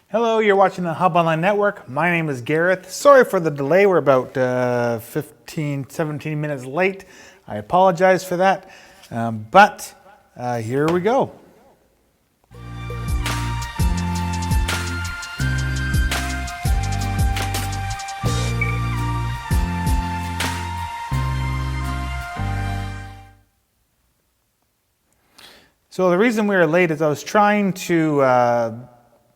Hello, you're watching the Hub Online Network. My name is Gareth. Sorry for the delay. We're about 17 minutes late. I apologize for that. But here we go. So the reason we were late is I was trying to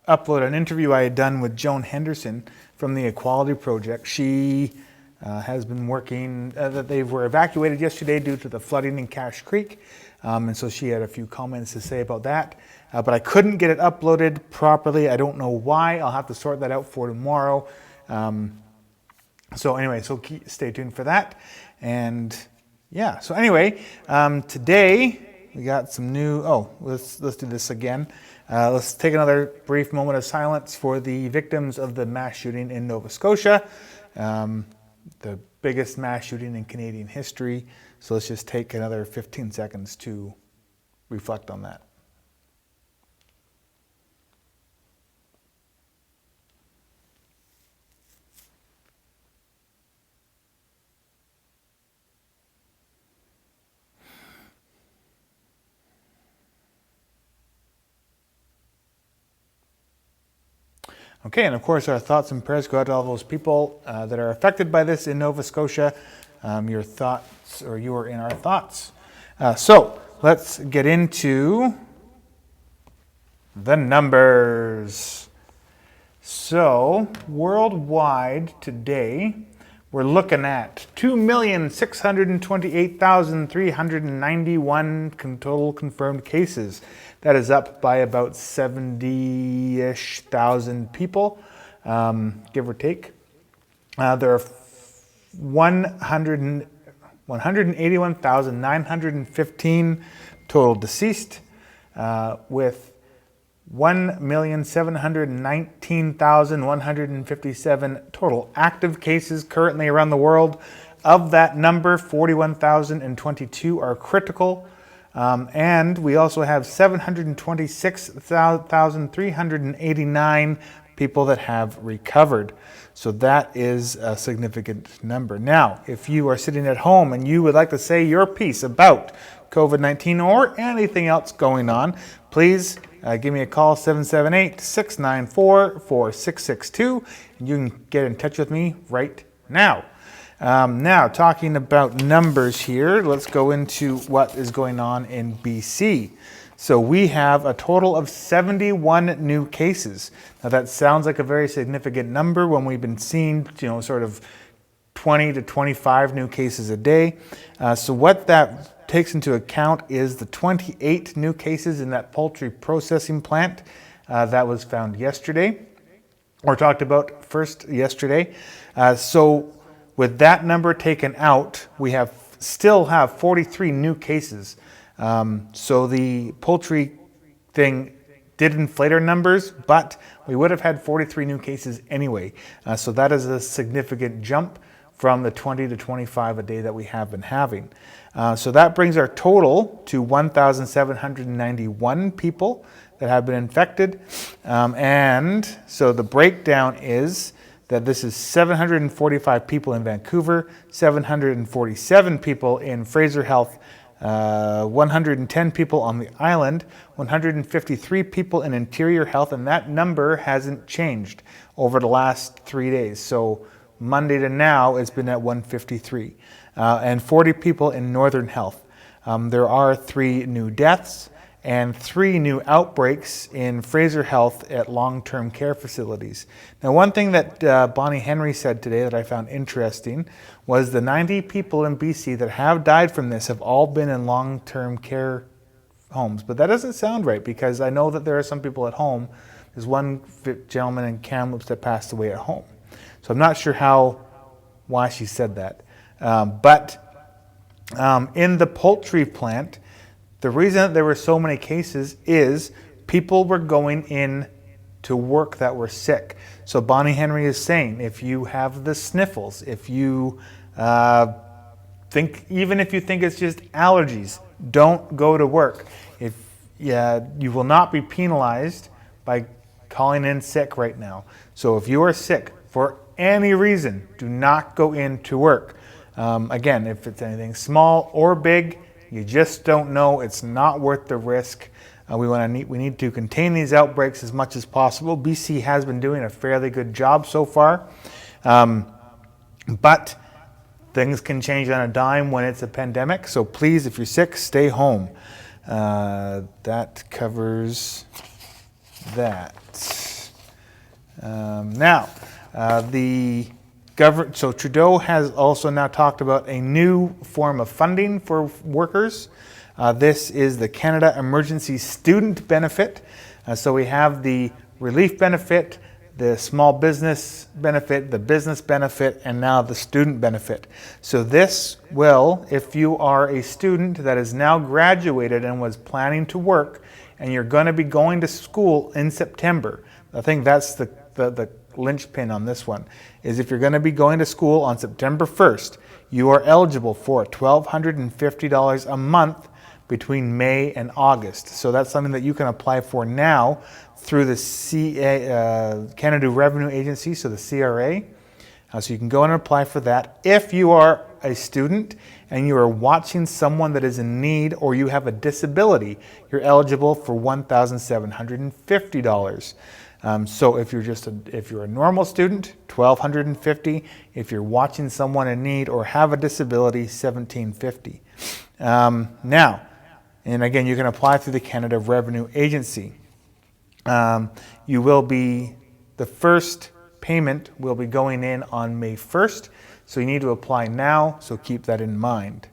upload an interview I had done with Joan Henderson from the Equality Project. She has been working, that they were evacuated yesterday due to the flooding in Cache Creek. And so she had a few comments to say about that. But I couldn't get it uploaded properly. I don't know why. I'll have to sort that out for tomorrow. So anyway, stay tuned for that. And yeah, so anyway, today we got some new, let's do this again. Let's take another brief moment of silence for the victims of the mass shooting in Nova Scotia, the biggest mass shooting in Canadian history. So let's just take another 15 seconds to reflect on that. Okay, and of course our thoughts and prayers go out to all those people that are affected by this in Nova Scotia. Your thoughts, or you are in our thoughts. So let's get into the numbers. So worldwide today, we're looking at 2,628,391 total confirmed cases. That is up by about 70-ish thousand people, give or take. There are 181,915 total deceased, with 1,719,157 total active cases currently around the world. Of that number, 41,022 are critical. And we also have 726,389 people that have recovered. So that is a significant number. Now, if you are sitting at home and you would like to say your piece about COVID-19 or anything else going on, please give me a call, 778-694-4662, and you can get in touch with me right now. Now, talking about numbers here, let's go into what is going on in BC. So we have a total of 71 new cases. Now that sounds like a very significant number when we've been seeing, sort of 20 to 25 new cases a day. So what that takes into account is the 28 new cases in that poultry processing plant that was found yesterday, or talked about first yesterday. So with that number taken out, we still have 43 new cases. So the poultry thing did inflate our numbers, but we would have had 43 new cases anyway. So that is a significant jump from the 20 to 25 a day that we have been having. So that brings our total to 1,791 people that have been infected. And so the breakdown is that this is 745 people in Vancouver, 747 people in Fraser Health, 110 people on the island, 153 people in Interior Health, and that number hasn't changed over the last 3 days. So Monday to now, it's been at 153, and 40 people in Northern Health. There are 3 new deaths and 3 new outbreaks in Fraser Health at long-term care facilities. Now, one thing that Bonnie Henry said today that I found interesting was the 90 people in BC that have died from this have all been in long-term care homes. But that doesn't sound right, because I know that there are some people at home. There's one gentleman in Kamloops that passed away at home. So I'm not sure why she said that. But in the poultry plant, the reason that there were so many cases is people were going in to work that were sick. So Bonnie Henry is saying, if you have the sniffles, if you even if you think it's just allergies, don't go to work. You will not be penalized by calling in sick right now. So if you are sick for any reason, do not go into work. Again, if it's anything small or big, you just don't know. It's not worth the risk. We need to contain these outbreaks as much as possible. BC has been doing a fairly good job so far, but things can change on a dime when it's a pandemic. So please, if you're sick, stay home. That covers that. So Trudeau has also now talked about a new form of funding for workers. This is the Canada Emergency Student Benefit. So we have the relief benefit, the small business benefit, the business benefit, and now the student benefit. So this will, if you are a student that is now graduated and was planning to work, and you're going to be going to school in September, I think that's the linchpin on this one, is if you're going to be going to school on September 1st, you are eligible for $1,250 a month between May and August. So that's something that you can apply for now through the Canada Revenue Agency, so the CRA. So you can go and apply for that. If you are a student and you are watching someone that is in need or you have a disability, you're eligible for $1,750. So if you're a normal student, $1,250. If you're watching someone in need or have a disability, $1,750. Now, and again, you can apply through the Canada Revenue Agency. The first payment will be going in on May 1st, so you need to apply now, so keep that in mind.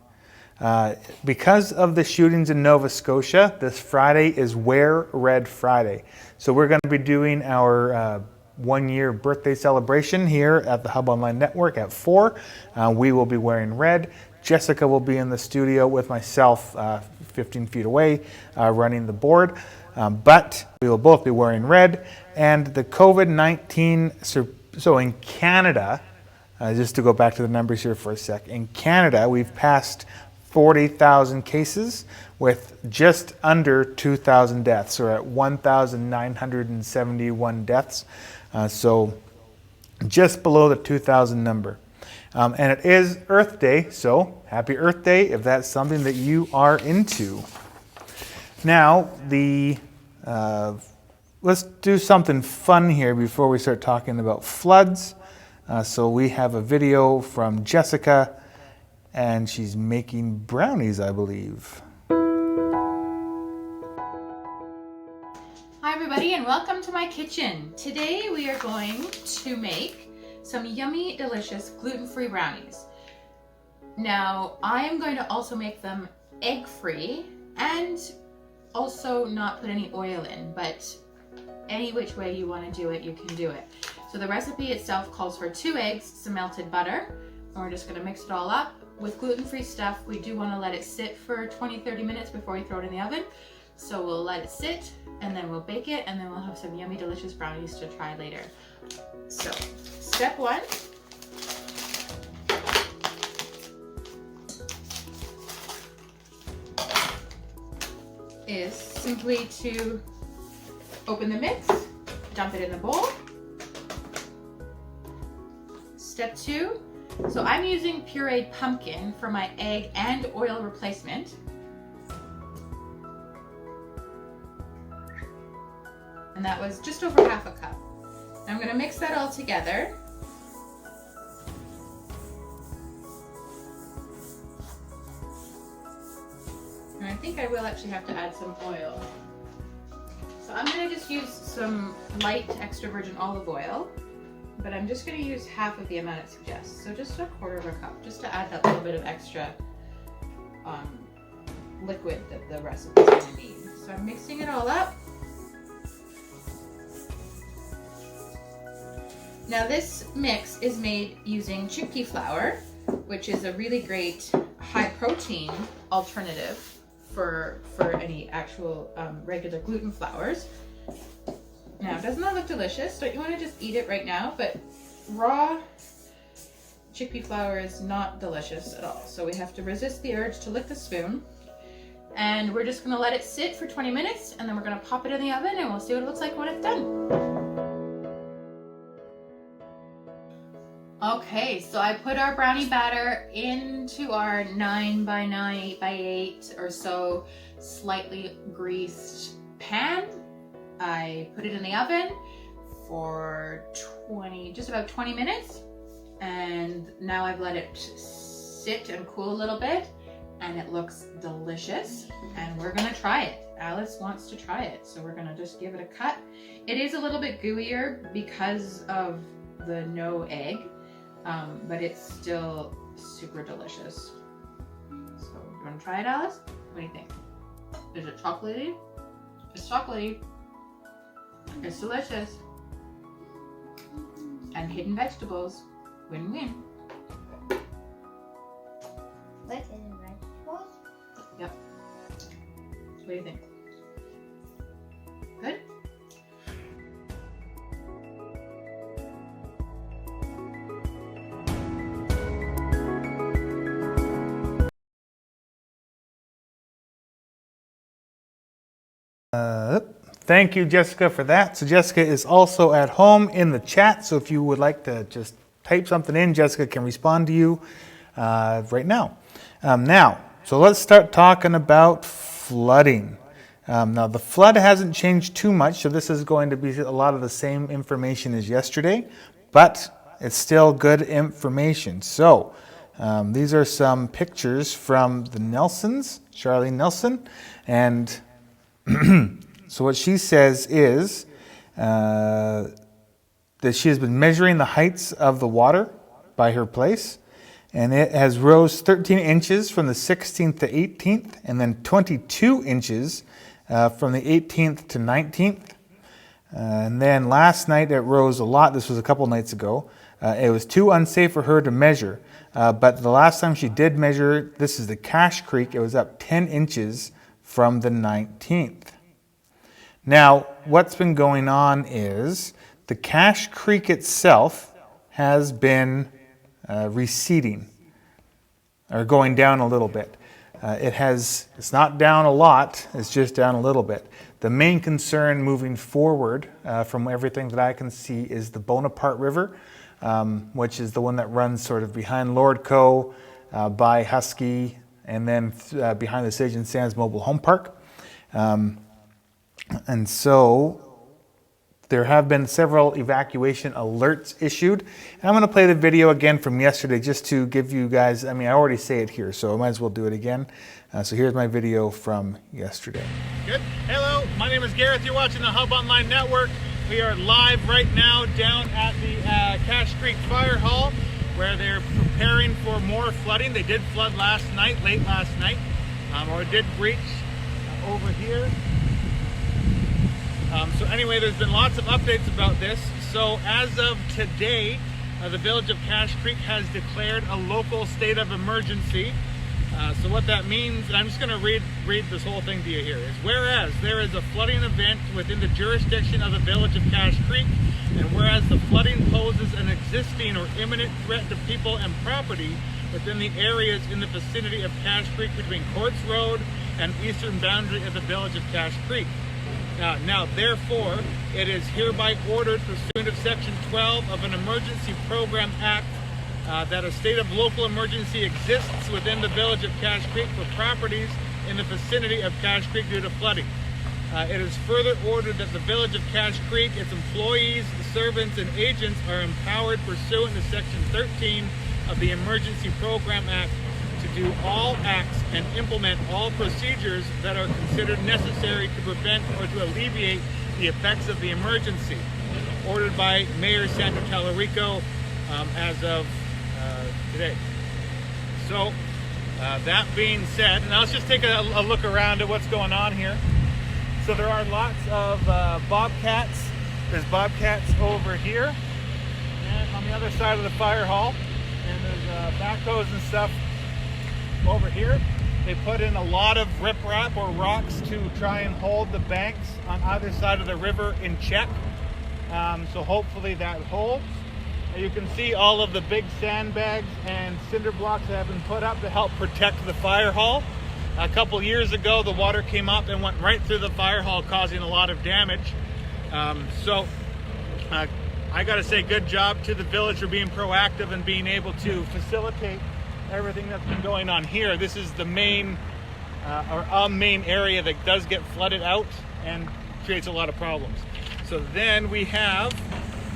Because of the shootings in Nova Scotia, this Friday is Wear Red Friday. So we're going to be doing our 1-year birthday celebration here at the Hub Online Network at 4. We will be wearing red. Jessica will be in the studio with myself 15 feet away running the board. But we will both be wearing red. And the COVID-19, so in Canada, just to go back to the numbers here for a sec, in Canada we've passed 40,000 cases with just under 2,000 deaths, or at 1,971 deaths. So just below the 2,000 number. And it is Earth Day, so happy Earth Day if that's something that you are into. Now, let's do something fun here before we start talking about floods. So we have a video from Jessica, and she's making brownies, I believe. Hi everybody, and welcome to my kitchen. Today we are going to make some yummy, delicious, gluten-free brownies. Now, I am going to also make them egg-free and also not put any oil in, but any which way you want to do it, you can do it. So the recipe itself calls for 2 eggs, some melted butter, and we're just going to mix it all up. With gluten-free stuff, we do want to let it sit for 20-30 minutes before we throw it in the oven. So we'll let it sit, and then we'll bake it, and then we'll have some yummy, delicious brownies to try later. So, step 1. Is simply to open the mix, dump it in the bowl. Step 2, so I'm using pureed pumpkin for my egg and oil replacement. And that was just over half a cup. I'm going to mix that all together. And I think I will actually have to add some oil. So I'm going to just use some light extra virgin olive oil, but I'm just going to use half of the amount it suggests. So just 1/4 of a cup, just to add that little bit of extra liquid that the recipe is going to need. So I'm mixing it all up. Now this mix is made using chickpea flour, which is a really great high protein alternative for any actual regular gluten flours. Now, doesn't that look delicious? Don't you want to just eat it right now? But raw chickpea flour is not delicious at all. So we have to resist the urge to lick the spoon. And we're just gonna let it sit for 20 minutes and then we're gonna pop it in the oven and we'll see what it looks like when it's done. Okay, so I put our brownie batter into our 9 by 9, 8 by 8 or so slightly greased pan. I put it in the oven for just about 20 minutes. And now I've let it sit and cool a little bit and it looks delicious and we're gonna try it. Alice wants to try it, so we're gonna just give it a cut. It is a little bit gooier because of the no egg. But it's still super delicious. So, you want to try it, Alice? What do you think? Is it chocolatey? It's chocolatey. It's delicious. And hidden vegetables. Win-win. What is it, vegetables? Yep. What do you think? Good? Thank you, Jessica, for that. So Jessica is also at home in the chat. So if you would like to just type something in, Jessica can respond to you right now. So let's start talking about flooding. Now the flood hasn't changed too much, so this is going to be a lot of the same information as yesterday, but it's still good information. So these are some pictures from the Nelsons, Charlene Nelson, and so what she says is that she has been measuring the heights of the water by her place, and it has rose 13 inches from the 16th to 18th, and then 22 inches from the 18th to 19th. And then last night it rose a lot. This was a couple nights ago. It was too unsafe for her to measure, but the last time she did measure, this is the Cache Creek, it was up 10 inches from the 19th. Now, what's been going on is the Cache Creek itself has been receding or going down a little bit. It's not down a lot, it's just down a little bit. The main concern moving forward from everything that I can see is the Bonaparte River, which is the one that runs sort of behind Lordco, by Husky, and then behind the Sage and Sands Mobile Home Park. And so there have been several evacuation alerts issued. And I'm going to play the video again from yesterday just to give you guys, I mean, I already say it here, so I might as well do it again. So here's my video from yesterday. Good. Hello, my name is Gareth. You're watching the Hub Online Network. We are live right now down at the Cache Creek Fire Hall, where they're preparing for more flooding. They did flood last night, late last night, or it did breach over here. So anyway, there's been lots of updates about this. So as of today, the village of Cache Creek has declared a local state of emergency. So what that means, and I'm just going to read this whole thing to you here, is whereas there is a flooding event within the jurisdiction of the village of Cache Creek, and whereas the flooding poses an existing or imminent threat to people and property within the areas in the vicinity of Cache Creek between Courts Road and eastern boundary of the village of Cache Creek. Now, therefore, it is hereby ordered pursuant of Section 12 of an Emergency Program Act that a state of local emergency exists within the village of Cache Creek for properties in the vicinity of Cache Creek due to flooding. It is further ordered that the village of Cache Creek, its employees, servants, and agents are empowered pursuant to Section 13 of the Emergency Program Act to do all acts and implement all procedures that are considered necessary to prevent or to alleviate the effects of the emergency. Ordered by Mayor Sandro Tallarico as of today. So that being said, now let's just take a look around at what's going on here. So there are lots of bobcats. There's bobcats over here and on the other side of the fire hall, and there's backhoes and stuff over here. They put in a lot of riprap or rocks to try and hold the banks on either side of the river in check. So hopefully that holds. You can see all of the big sandbags and cinder blocks that have been put up to help protect the fire hall. A couple years ago, the water came up and went right through the fire hall, causing a lot of damage. I gotta say, good job to the village for being proactive and being able to facilitate everything that's been going on here. This is the main, main area that does get flooded out and creates a lot of problems. So then we have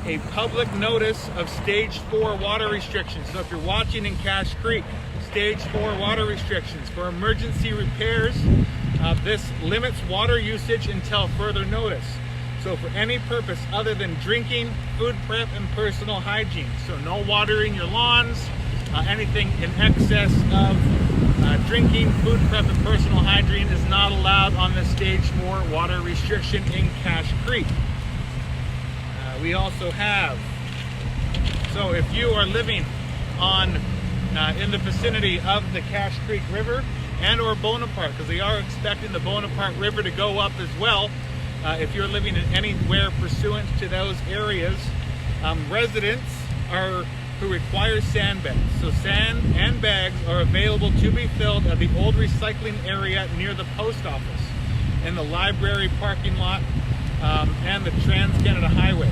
a public notice of stage 4 water restrictions. So if you're watching in Cache Creek, stage 4 water restrictions for emergency repairs. This limits water usage until further notice. So for any purpose other than drinking, food prep, and personal hygiene. So no watering your lawns, anything in excess of drinking, food prep, and personal hygiene is not allowed on the stage 4 water restriction in Cache Creek. We also have, so if you are living on in the vicinity of the Cache Creek River and or Bonaparte, because they are expecting the Bonaparte River to go up as well. If you're living in anywhere pursuant to those areas, residents who require sandbags. So sand and bags are available to be filled at the old recycling area near the post office, in the library parking lot, and the Trans-Canada Highway,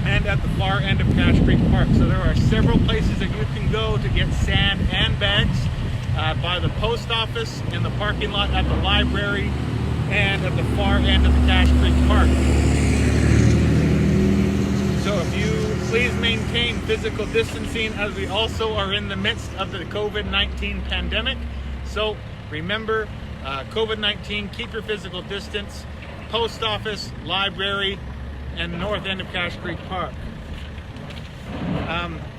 and at the far end of Cache Creek Park. So there are several places that you can go to get sand and bags, by the post office, in the parking lot, at the library, and at the far end of the Cache Creek Park. So if you please maintain physical distancing, as we also are in the midst of the COVID-19 pandemic. So remember, COVID-19, keep your physical distance. Post office, library, and north end of Cache Creek Park.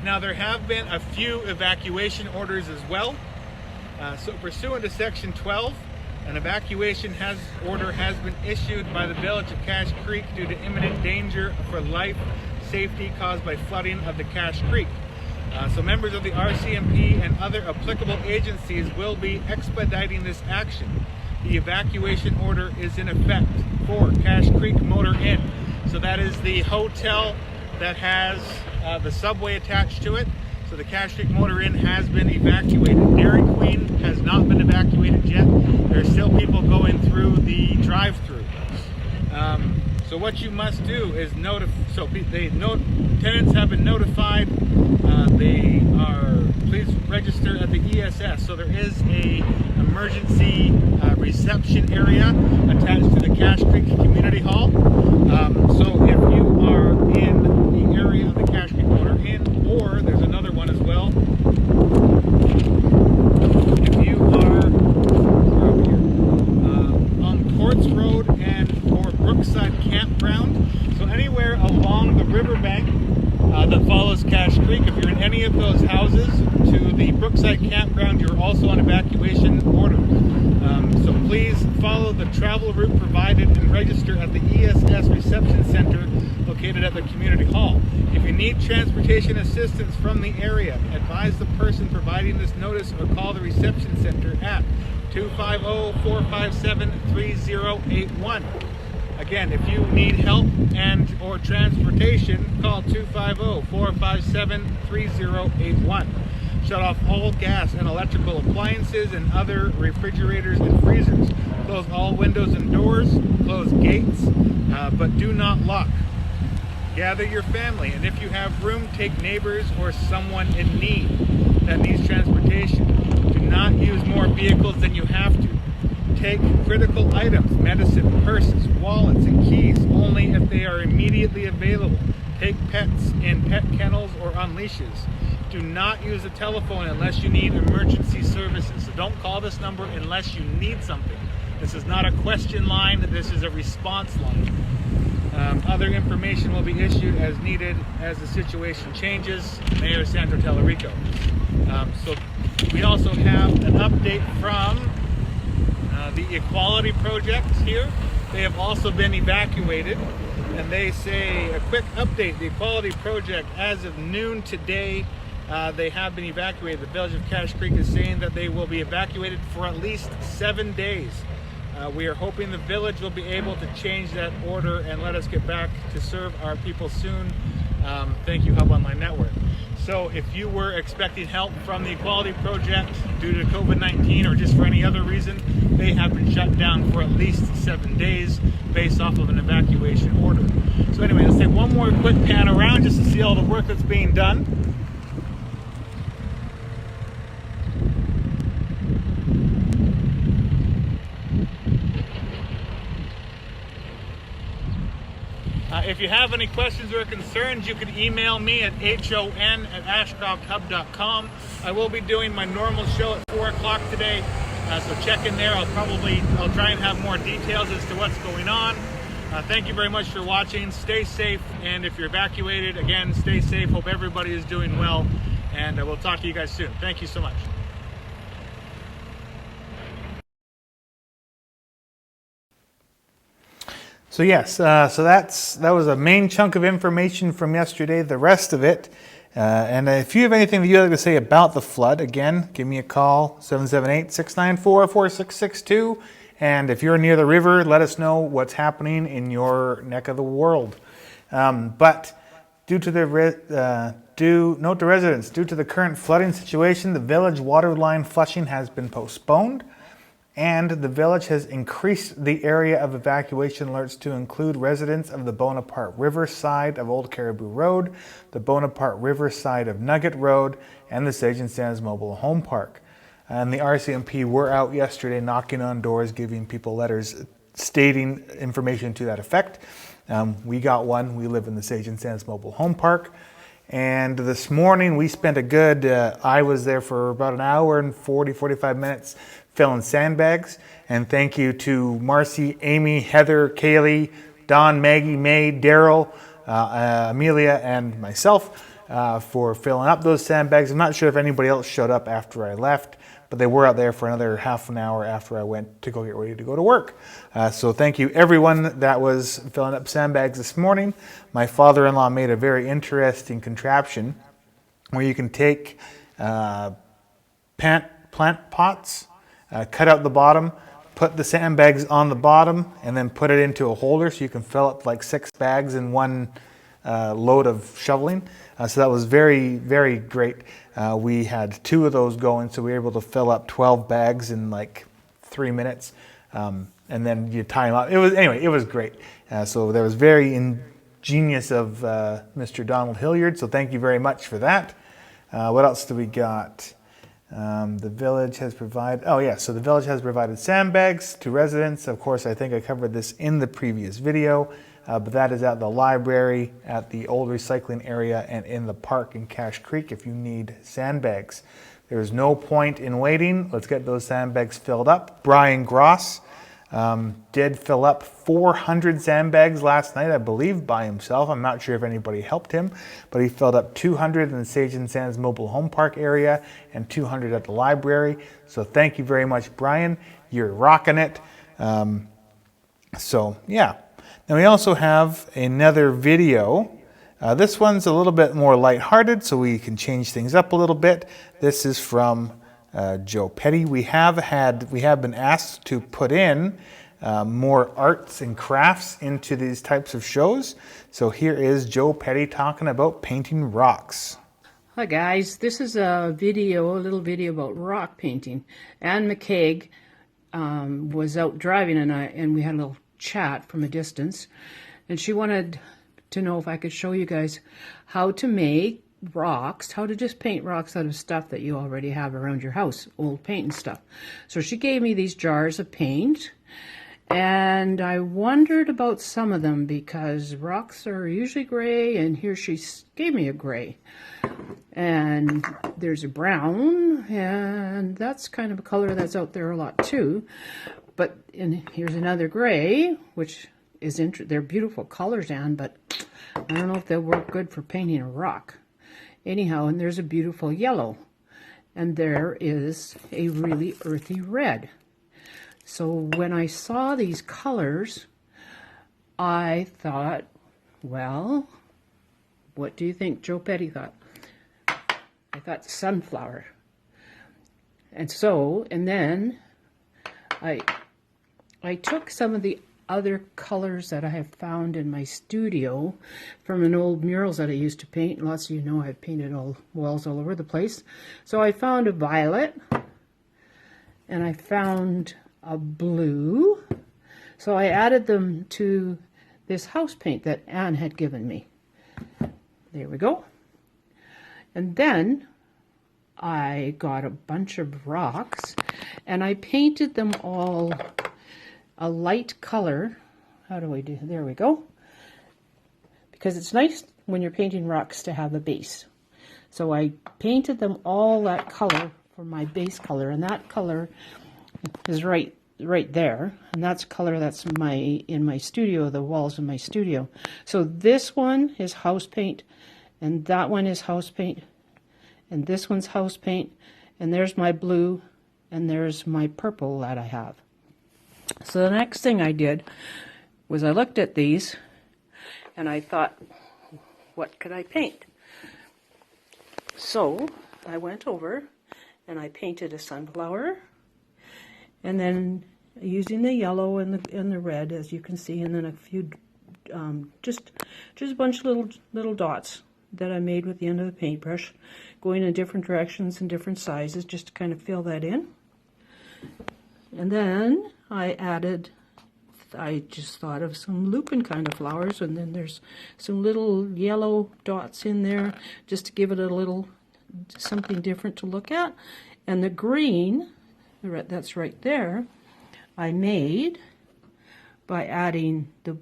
Now there have been a few evacuation orders as well. So pursuant to Section 12, an evacuation order has been issued by the village of Cache Creek due to imminent danger for life safety caused by flooding of the Cache Creek. So members of the RCMP and other applicable agencies will be expediting this action. The evacuation order is in effect for Cache Creek Motor Inn. So that is the hotel that has the subway attached to it. So the Cache Creek Motor Inn has been evacuated. Dairy Queen has not been evacuated yet. There are still people going through the drive-through. So what you must do is tenants have been notified. Please register at the ESS. So there is a emergency reception area attached to the Cache Creek Community Hall. So if you are in the area of the Cache Creek Motor Inn, or there's another one as well. If you are on Courts Road or Brookside Campground, so anywhere along the riverbank that follows Cache Creek, if you're in any of those houses to the Brookside Campground, you're also on evacuation order. So please follow the travel route provided and register at the ESS Reception Center located at the Community Hall. If you need transportation assistance from the area, advise the person providing this notice or call the reception center at 250-457-3081. Again, if you need help and or transportation, call 250-457-3081. Shut off all gas and electrical appliances and other refrigerators and freezers. Close all windows and doors. Close gates, but do not lock. Gather your family, and if you have room, take neighbors or someone in need that needs transportation. Do not use more vehicles than you have to. Take critical items, medicine, purses, wallets, and keys only if they are immediately available. Take pets in pet kennels or on leashes. Do not use a telephone unless you need emergency services. So don't call this number unless you need something. This is not a question line, this is a response line. Other information will be issued as needed as the situation changes. Mayor Sandro Tellerico. So we also have an update from the Equality Project here. They have also been evacuated, and they say a quick update. The Equality Project, as of noon today, they have been evacuated. The village of Cache Creek is saying that they will be evacuated for at least 7 days. We are hoping the village will be able to change that order and let us get back to serve our people soon. Thank you, Hub Online Network. So if you were expecting help from the Equality Project due to COVID-19 or just for any other reason, they have been shut down for at least 7 days based off of an evacuation order. So anyway, let's take one more quick pan around just to see all the work that's being done. If you have any questions or concerns, you can email me at hon@ashcrofthub.com. I will be doing my normal show at 4 o'clock today, so check in there. I'll try and have more details as to what's going on. Thank you very much for watching. Stay safe, and if you're evacuated, again, stay safe. Hope everybody is doing well, and we'll talk to you guys soon. Thank you so much. So yes, so that was a main chunk of information from yesterday. The rest of it, and if you have anything that you'd like to say about the flood, again, give me a call, 778-694-4662. And if you're near the river, let us know what's happening in your neck of the world. But note to residents, due to the current flooding situation, the village water line flushing has been postponed. And the village has increased the area of evacuation alerts to include residents of the Bonaparte River side of Old Caribou Road, the Bonaparte River side of Nugget Road, and the Sage and Sands Mobile Home Park. And the RCMP were out yesterday knocking on doors, giving people letters stating information to that effect. We got one. We live in the Sage and Sands Mobile Home Park. And this morning we spent a good, I was there for about an hour and 45 minutes filling sandbags. And thank you to Marcy, Amy, Heather, Kaylee, Don, Maggie, May, Daryl, Amelia, and myself for filling up those sandbags. I'm not sure if anybody else showed up after I left, but they were out there for another half an hour after I went to go get ready to go to work. So thank you everyone that was filling up sandbags this morning. My father-in-law made a very interesting contraption where you can take plant pots, cut out the bottom, put the sandbags on the bottom, and then put it into a holder so you can fill up like 6 bags in one load of shoveling. So that was very, very great. We had 2 of those going, so we were able to fill up 12 bags in like 3 minutes, and then you tie them up. It was great. So that was very ingenious of Mr. Donald Hilliard. So thank you very much for that. What else do we got? The village has provided, so the village has provided sandbags to residents. Of course, I think I covered this in the previous video, but that is at the library, at the old recycling area, and in the park in Cache Creek if you need sandbags. There's no point in waiting. Let's get those sandbags filled up. Brian Gross did fill up 400 sandbags last night, I believe, by himself. I'm not sure if anybody helped him, but he filled up 200 in the Sage and Sands Mobile Home Park area and 200 at the library. So thank you very much, Brian. You're rocking it. So yeah. Now we also have another video. This one's a little bit more lighthearted, so we can change things up a little bit. This is from Joe Petty. We have been asked to put in more arts and crafts into these types of shows. So here is Joe Petty talking about painting rocks. Hi guys, this is a little video about rock painting. Anne McCaig was out driving and we had a little chat from a distance, and she wanted to know if I could show you guys how to make rocks, how to just paint rocks out of stuff that you already have around your house, old paint and stuff. So she gave me these jars of paint, and I wondered about some of them because rocks are usually gray, and here she gave me a gray. And there's a brown, and that's kind of a color that's out there a lot too. But here's another gray, which is they're beautiful colors, Anne, but I don't know if they'll work good for painting a rock. Anyhow, and there's a beautiful yellow, and there is a really earthy red. So when I saw these colors, I thought, well, what do you think Joe Petty thought? I thought sunflower. And then I took some of the other colors that I have found in my studio from an old murals that I used to paint. Lots of you know I've painted all walls all over the place. So I found a violet, and I found a blue. So I added them to this house paint that Anne had given me. There we go. And then I got a bunch of rocks and I painted them all a light color. How do I do? There we go. Because it's nice when you're painting rocks to have a base. So I painted them all that color for my base color, and that color is right there, and that's color that's in my studio, the walls in my studio. So this one is house paint, and that one is house paint, and this one's house paint, and there's my blue, and there's my purple that I have. So the next thing I did was I looked at these and I thought, what could I paint? So I went over and I painted a sunflower, and then using the yellow and the red, as you can see, and then a few just a bunch of little dots that I made with the end of the paintbrush, going in different directions and different sizes, just to kind of fill that in. And then I just thought of some lupin kind of flowers, and then there's some little yellow dots in there just to give it a little something different to look at. And the green, that's right there, I made by adding the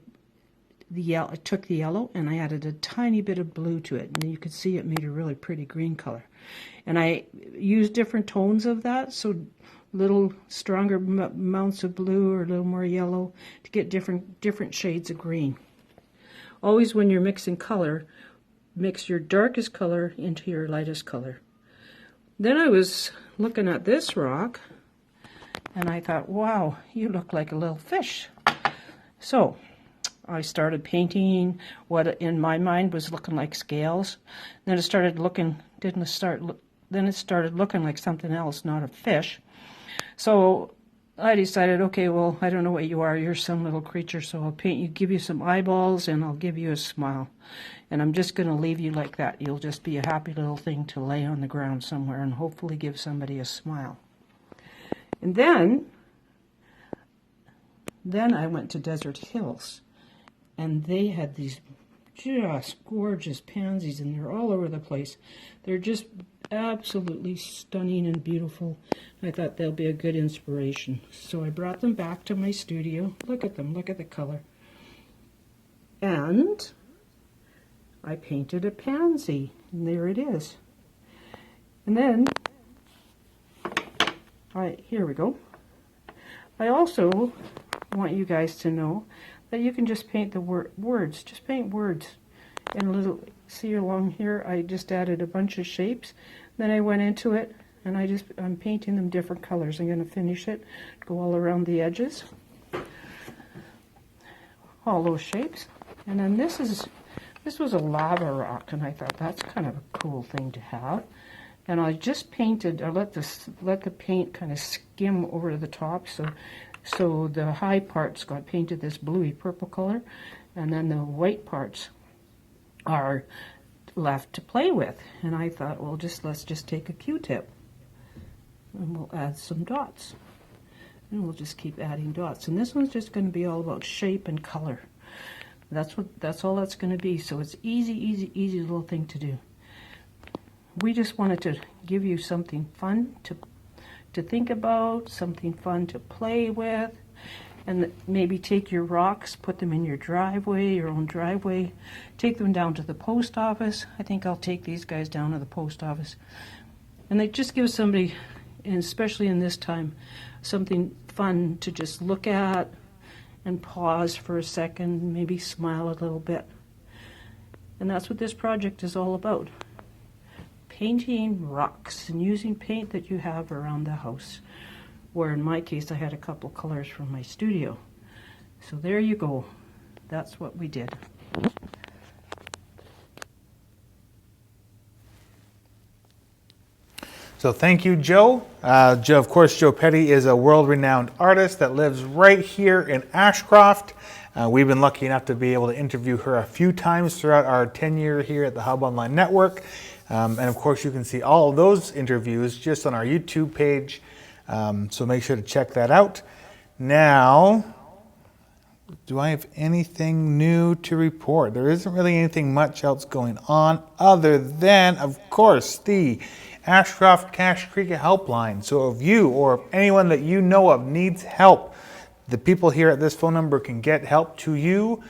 yellow. I took the yellow and I added a tiny bit of blue to it, and you can see it made a really pretty green color. And I used different tones of that, so little stronger amounts of blue or a little more yellow to get different shades of green. Always when you're mixing color, mix your darkest color into your lightest color. Then I was looking at this rock and I thought, wow, you look like a little fish. So I started painting what in my mind was looking like scales. Then it started looking like something else, not a fish. So I decided, okay, well, I don't know what you are. You're some little creature, so I'll paint you, give you some eyeballs, and I'll give you a smile. And I'm just going to leave you like that. You'll just be a happy little thing to lay on the ground somewhere and hopefully give somebody a smile. And then I went to Desert Hills, and they had these just gorgeous pansies, and they're all over the place. They're just absolutely stunning and beautiful. I thought they'll be a good inspiration. So I brought them back to my studio. Look at them, look at the color. And I painted a pansy, and there it is. And then, here we go. I also want you guys to know that you can just paint the words. Just paint words. And a little, see along here, I just added a bunch of shapes. Then I went into it, and I'm painting them different colors. I'm going to finish it, go all around the edges, all those shapes. And then this was a lava rock, and I thought that's kind of a cool thing to have. And I just painted, I let the paint kind of skim over the top, so the high parts got painted this bluey purple color, and then the white parts are left to play with. And I thought, well, let's just take a Q-tip and we'll add some dots, and we'll just keep adding dots. And this one's just going to be all about shape and color. That's all that's going to be. So it's easy little thing to do. We just wanted to give you something fun to think about, something fun to play with, and maybe take your rocks, put them in your driveway, your own driveway, take them down to the post office. I think I'll take these guys down to the post office. And they just give somebody, and especially in this time, something fun to just look at and pause for a second, maybe smile a little bit. And that's what this project is all about. Painting rocks and using paint that you have around the house. Where in my case I had a couple colors from my studio. So there you go. That's what we did. So thank you, Joe. Of course, Joe Petty is a world-renowned artist that lives right here in Ashcroft. We've been lucky enough to be able to interview her a few times throughout our tenure here at the Hub Online Network. And of course, you can see all of those interviews just on our YouTube page. So make sure to check that out. Now, do I have anything new to report? There isn't really anything much else going on other than, of course, the Ashcroft Cache Creek helpline. So if you or anyone that you know of needs help, the people here at this phone number can get help to you.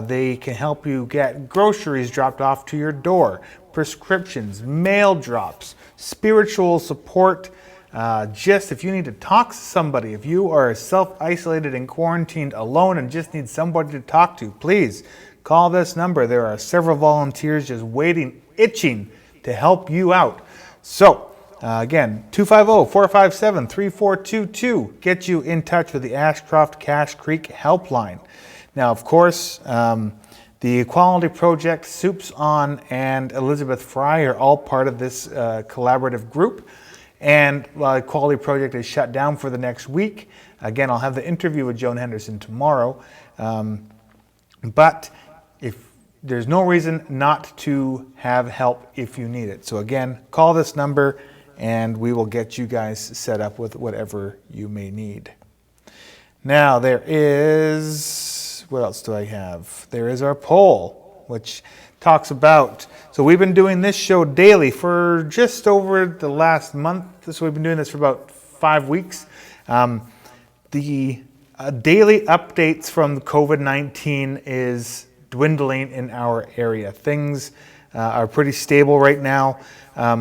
They can help you get groceries dropped off to your door, prescriptions, mail drops, spiritual support. Just if you need to talk to somebody, if you are self-isolated and quarantined alone and just need somebody to talk to, please call this number. There are several volunteers just waiting, itching to help you out. So, again, 250-457-3422. Get you in touch with the Ashcroft Cache Creek helpline. Now, of course, the Equality Project, Soups On, and Elizabeth Fry are all part of this collaborative group. And while Equality Project is shut down for the next week, again, I'll have the interview with Joan Henderson tomorrow. But there's no reason not to have help if you need it. So again, call this number and we will get you guys set up with whatever you may need. Now there is, what else do I have? There is our poll, which talks about, so we've been doing this show daily for just over the last month. So we've been doing this for about 5 weeks. The daily updates from COVID-19 is dwindling in our area. Things are pretty stable right now.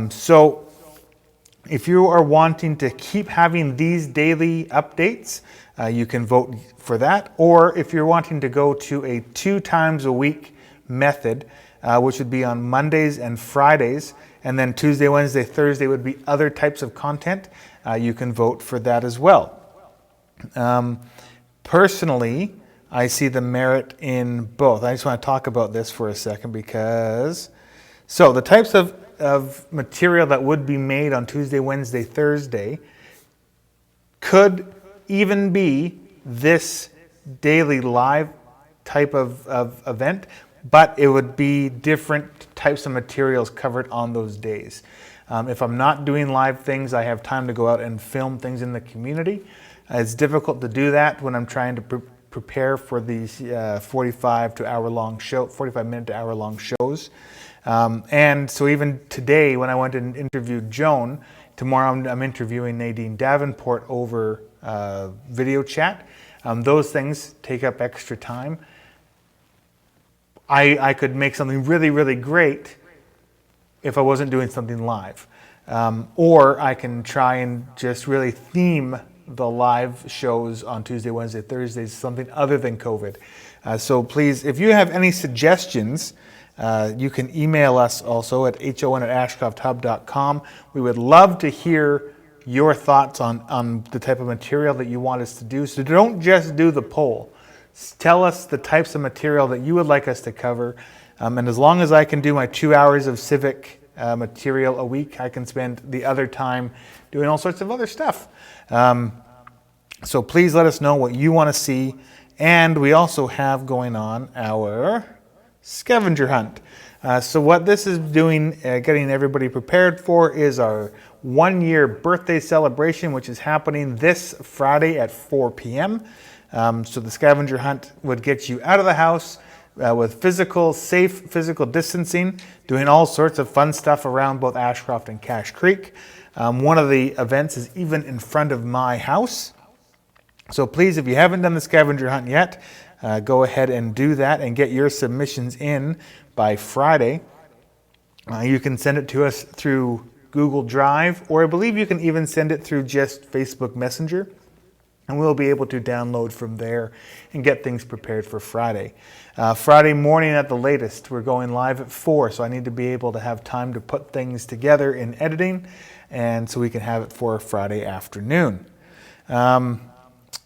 So if you are wanting to keep having these daily updates, you can vote for that. Or if you're wanting to go to a 2 times a week method, which would be on Mondays and Fridays, and then Tuesday, Wednesday, Thursday would be other types of content, you can vote for that as well. Personally, I see the merit in both. I just want to talk about this for a second because, so the types of material that would be made on Tuesday, Wednesday, Thursday could even be this daily live type of event, but it would be different types of materials covered on those days. If I'm not doing live things, I have time to go out and film things in the community. It's difficult to do that when I'm trying to prepare for these 45 minute to hour long shows. And so even today when I went and interviewed Joan, tomorrow I'm interviewing Nadine Davenport over video chat. Those things take up extra time. I could make something really, really great if I wasn't doing something live. Or I can try and just really theme the live shows on Tuesday, Wednesday, Thursdays, something other than COVID. So please, if you have any suggestions, you can email us also at hon@ashcrofthub.com. We would love to hear your thoughts on the type of material that you want us to do. So don't just do the poll. Tell us the types of material that you would like us to cover. And as long as I can do my 2 hours of civic material a week, I can spend the other time doing all sorts of other stuff. So please let us know what you want to see. And we also have going on our scavenger hunt. So what this is doing, getting everybody prepared for, is our 1-year birthday celebration, which is happening this Friday at 4 p.m. So the scavenger hunt would get you out of the house with safe physical distancing, doing all sorts of fun stuff around both Ashcroft and Cache Creek. One of the events is even in front of my house. So please, if you haven't done the scavenger hunt yet, go ahead and do that and get your submissions in by Friday. You can send it to us through Google Drive, or I believe you can even send it through just Facebook Messenger, and we'll be able to download from there and get things prepared for Friday. Friday morning at the latest, we're going live at 4, so I need to be able to have time to put things together in editing, and so we can have it for Friday afternoon.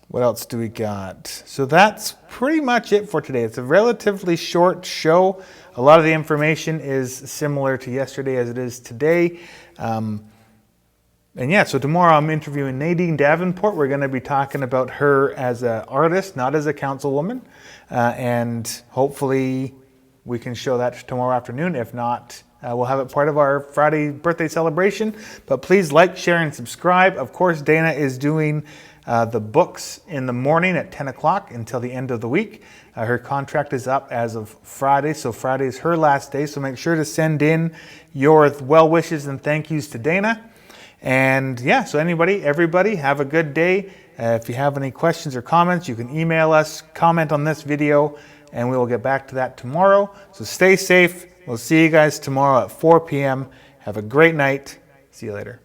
What else do we got? So that's pretty much it for today. It's a relatively short show. A lot of the information is similar to yesterday as it is today. And yeah, so tomorrow I'm interviewing Nadine Davenport. We're going to be talking about her as an artist, not as a councilwoman. And hopefully we can show that tomorrow afternoon. If not, we'll have it part of our Friday birthday celebration. But please like, share, and subscribe. Of course, Dana is doing the books in the morning at 10 o'clock until the end of the week. Her contract is up as of Friday, so Friday is her last day. So make sure to send in your well wishes and thank yous to Dana. And yeah, so everybody, have a good day. If you have any questions or comments, you can email us, comment on this video, and we will get back to that tomorrow. So stay safe. We'll see you guys tomorrow at 4 p.m. Have a great night. See you later.